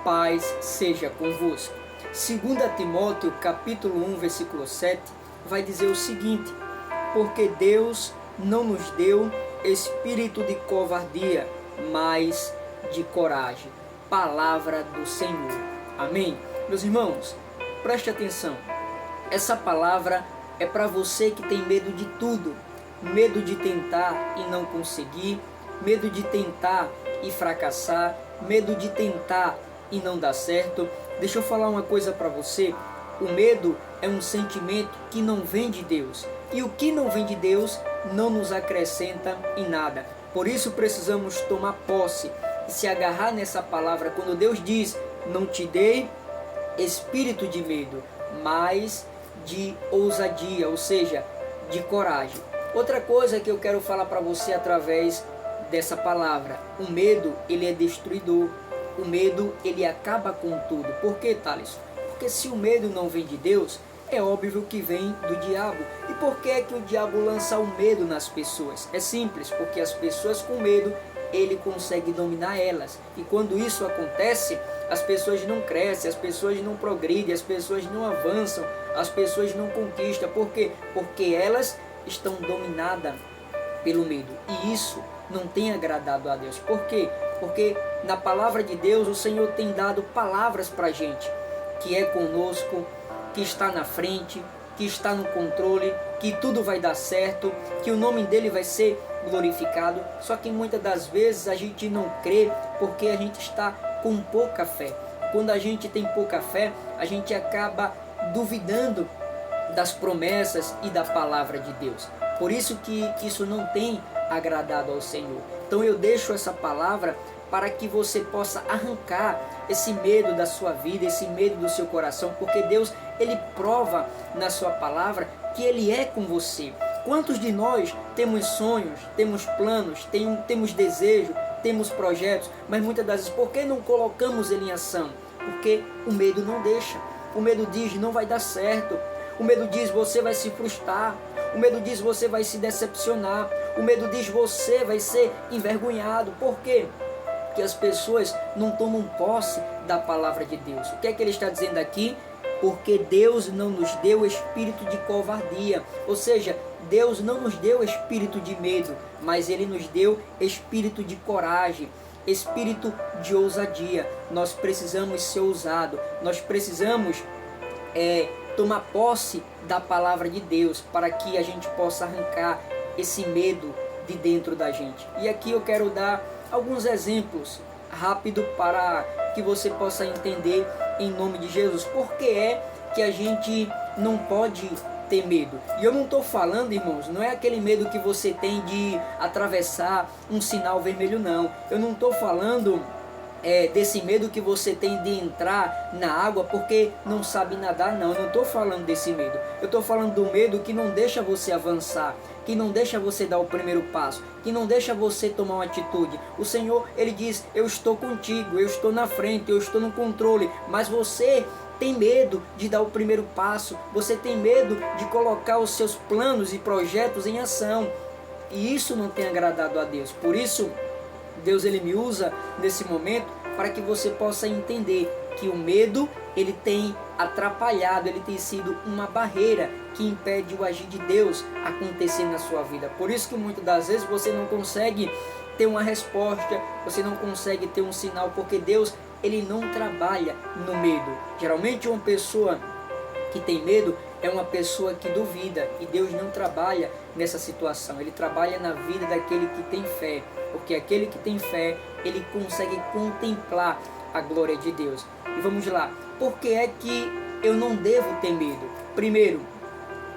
paz seja convosco. 2 Timóteo capítulo 1, versículo 7, vai dizer o seguinte: porque Deus não nos deu espírito de covardia, mas de coragem. Palavra do Senhor. Amém? Meus irmãos, preste atenção. Essa palavra é para você que tem medo de tudo. Medo de tentar e não conseguir, medo de tentar e fracassar, medo de tentar e não dar certo. Deixa eu falar uma coisa para você. O medo é um sentimento que não vem de Deus. E o que não vem de Deus não nos acrescenta em nada. Por isso precisamos tomar posse e se agarrar nessa palavra. Quando Deus diz: não te dei espírito de medo, mas de ousadia, ou seja, de coragem. Outra coisa que eu quero falar para você através dessa palavra: o medo, ele é destruidor. O medo, ele acaba com tudo. Por que, Thales? Porque se o medo não vem de Deus, é óbvio que vem do diabo. E por que é que o diabo lança o medo nas pessoas? É simples, porque as pessoas com medo, ele consegue dominar elas. E quando isso acontece, as pessoas não crescem, as pessoas não progridem, as pessoas não avançam, as pessoas não conquistam. Por quê? Porque elas estão dominadas pelo medo. E isso não tem agradado a Deus. Por quê? Porque na palavra de Deus o Senhor tem dado palavras para a gente, que é conosco, que está na frente, que está no controle, que tudo vai dar certo, que o nome dele vai ser glorificado. Só que muitas das vezes a gente não crê porque a gente está com pouca fé. Quando a gente tem pouca fé, a gente acaba duvidando das promessas e da palavra de Deus. Por isso que isso não tem agradado ao Senhor. Então eu deixo essa palavra para que você possa arrancar esse medo da sua vida, esse medo do seu coração, porque Deus, ele prova na sua palavra que ele é com você. Quantos de nós temos sonhos, temos planos, temos desejo, temos projetos, mas muitas das vezes, por que não colocamos ele em ação? Porque o medo não deixa. O medo diz: não vai dar certo. O medo diz: você vai se frustrar. O medo diz: você vai se decepcionar. O medo diz: você vai ser envergonhado. Por quê? Porque as pessoas não tomam posse da palavra de Deus. O que é que ele está dizendo aqui? Porque Deus não nos deu espírito de covardia. Ou seja, Deus não nos deu espírito de medo, mas ele nos deu espírito de coragem, espírito de ousadia. Nós precisamos ser ousados. Nós precisamos tomar posse da palavra de Deus para que a gente possa arrancar esse medo de dentro da gente. E aqui eu quero dar alguns exemplos rápido para que você possa entender em nome de Jesus por que é que a gente não pode ter medo. E eu não estou falando, irmãos, não é aquele medo que você tem de atravessar um sinal vermelho, não. Eu não estou falando desse medo que você tem de entrar na água porque não sabe nadar, não. Eu não estou falando desse medo. Eu estou falando do medo que não deixa você avançar, que não deixa você dar o primeiro passo, que não deixa você tomar uma atitude. O Senhor, ele diz: eu estou contigo, eu estou na frente, eu estou no controle, mas você tem medo de dar o primeiro passo, você tem medo de colocar os seus planos e projetos em ação, e isso não tem agradado a Deus. Por isso, Deus, ele me usa nesse momento para que você possa entender que o medo, ele tem atrapalhado, ele tem sido uma barreira que impede o agir de Deus acontecer na sua vida. Por isso que muitas das vezes você não consegue ter uma resposta, você não consegue ter um sinal, porque Deus, ele não trabalha no medo. Geralmente uma pessoa que tem medo é uma pessoa que duvida, e Deus não trabalha nessa situação. Ele trabalha na vida daquele que tem fé, porque aquele que tem fé, ele consegue contemplar a glória de Deus. E vamos lá, por que é que eu não devo ter medo? Primeiro,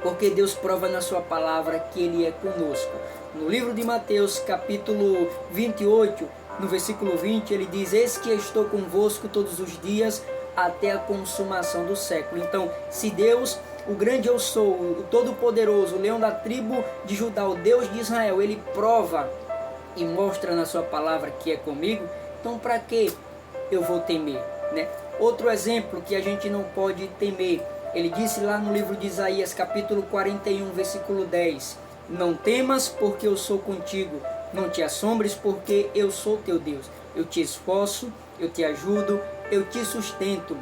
porque Deus prova na sua palavra que ele é conosco. No livro de Mateus, capítulo 28, no versículo 20, ele diz: eis que estou convosco todos os dias até a consumação do século. Então, se Deus, o grande eu sou, o todo-poderoso, o leão da tribo de Judá, o Deus de Israel, ele prova e mostra na sua palavra que é comigo, então para que eu vou temer, né? Outro exemplo que a gente não pode temer, ele disse lá no livro de Isaías, capítulo 41, versículo 10: não temas, porque eu sou contigo, não te assombres, porque eu sou teu Deus, eu te esforço, eu te ajudo, eu te sustento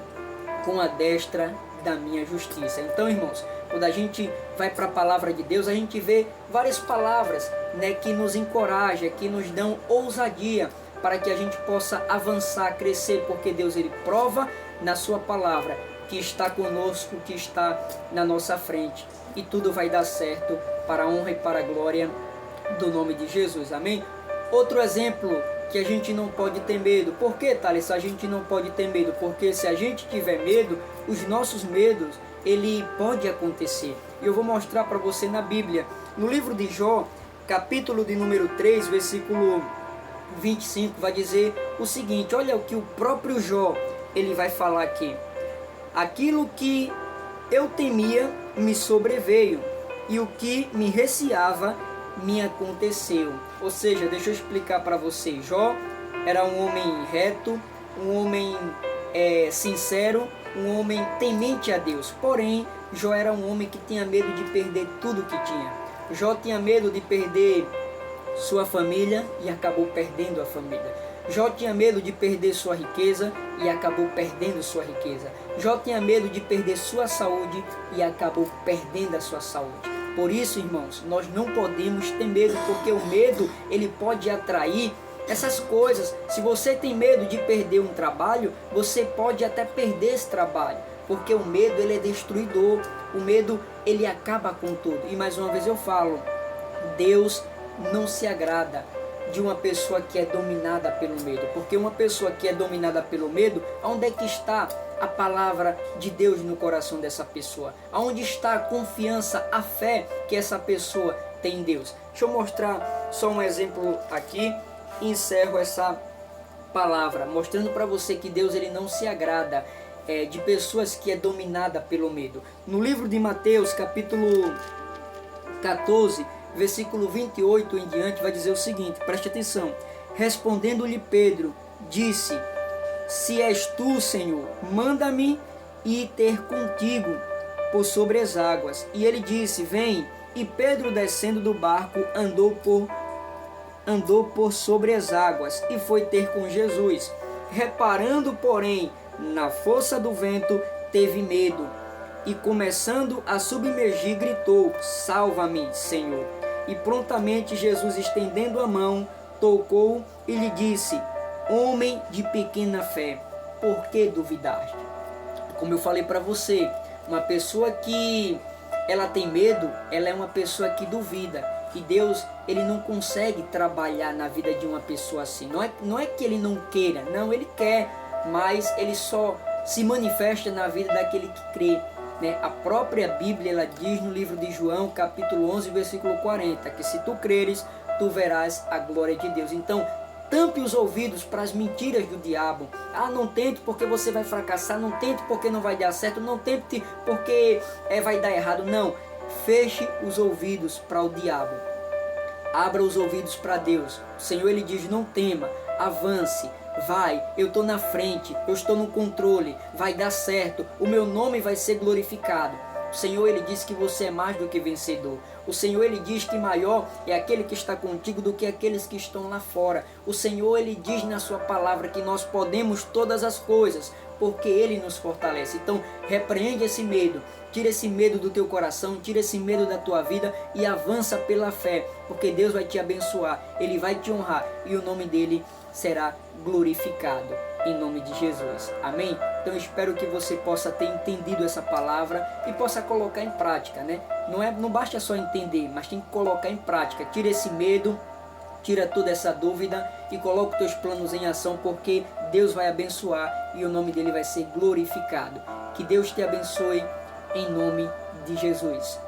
com a destra da minha justiça. Então, irmãos, quando a gente vai para a palavra de Deus, a gente vê várias palavras, né, que nos encorajam, que nos dão ousadia para que a gente possa avançar, crescer, porque Deus, ele prova na sua palavra que está conosco, que está na nossa frente, e tudo vai dar certo para a honra e para a glória do nome de Jesus. Amém? Outro exemplo, que a gente não pode ter medo. Por que, Thales, a gente não pode ter medo? Porque se a gente tiver medo, os nossos medos, ele pode acontecer. E eu vou mostrar para você na Bíblia, no livro de Jó, capítulo de número 3, versículo 25, vai dizer o seguinte: olha o que o próprio Jó, ele vai falar aqui. Aquilo que eu temia me sobreveio, e o que me receava me aconteceu. Ou seja, deixa eu explicar para você. Jó era um homem reto, um homem sincero, um homem temente a Deus. Porém, Jó era um homem que tinha medo de perder tudo que tinha. Jó tinha medo de perder sua família e acabou perdendo a família. Jó tinha medo de perder sua riqueza e acabou perdendo sua riqueza. Jó tinha medo de perder sua saúde e acabou perdendo a sua saúde. Por isso, irmãos, nós não podemos ter medo, porque o medo, ele pode atrair essas coisas. Se você tem medo de perder um trabalho, você pode até perder esse trabalho, porque o medo, ele é destruidor. O medo, ele acaba com tudo. E mais uma vez eu falo, Deus não se agrada de uma pessoa que é dominada pelo medo, porque uma pessoa que é dominada pelo medo, onde é que está a palavra de Deus no coração dessa pessoa? Aonde está a confiança, a fé que essa pessoa tem em Deus? Deixa eu mostrar só um exemplo aqui e encerro essa palavra, mostrando para você que Deus, ele não se agrada de pessoas que é dominada pelo medo. No livro de Mateus, capítulo 14, versículo 28 em diante, vai dizer o seguinte, preste atenção. Respondendo-lhe Pedro, disse: se és tu, Senhor, manda-me ir ter contigo por sobre as águas. E ele disse: vem. E Pedro, descendo do barco, andou por sobre as águas e foi ter com Jesus. Reparando, porém, na força do vento, teve medo e, começando a submergir, gritou: salva-me, Senhor. E prontamente Jesus, estendendo a mão, tocou e lhe disse: homem de pequena fé, por que duvidaste? Como eu falei para você, uma pessoa que ela tem medo, ela é uma pessoa que duvida. E Deus, ele não consegue trabalhar na vida de uma pessoa assim. Não é que ele não queira, não, ele quer, mas ele só se manifesta na vida daquele que crê. A própria Bíblia, ela diz no livro de João, capítulo 11, versículo 40, que se tu creres, tu verás a glória de Deus. Então, tampe os ouvidos para as mentiras do diabo. Não tente porque você vai fracassar, não tente porque não vai dar certo, não tente porque vai dar errado. Não, feche os ouvidos para o diabo. Abra os ouvidos para Deus. O Senhor, ele diz: não tema, avance. Vai, eu estou na frente, eu estou no controle, vai dar certo, o meu nome vai ser glorificado. O Senhor, ele diz que você é mais do que vencedor. O Senhor, ele diz que maior é aquele que está contigo do que aqueles que estão lá fora. O Senhor, ele diz na sua palavra que nós podemos todas as coisas, porque ele nos fortalece. Então, repreende esse medo, tira esse medo do teu coração, tira esse medo da tua vida e avança pela fé, porque Deus vai te abençoar, ele vai te honrar e o nome dele será glorificado, em nome de Jesus. Amém? Então eu espero que você possa ter entendido essa palavra e possa colocar em prática, né? Não basta só entender, mas tem que colocar em prática. Tira esse medo, tira toda essa dúvida e coloca os teus planos em ação, porque Deus vai abençoar e o nome dele vai ser glorificado. Que Deus te abençoe em nome de Jesus.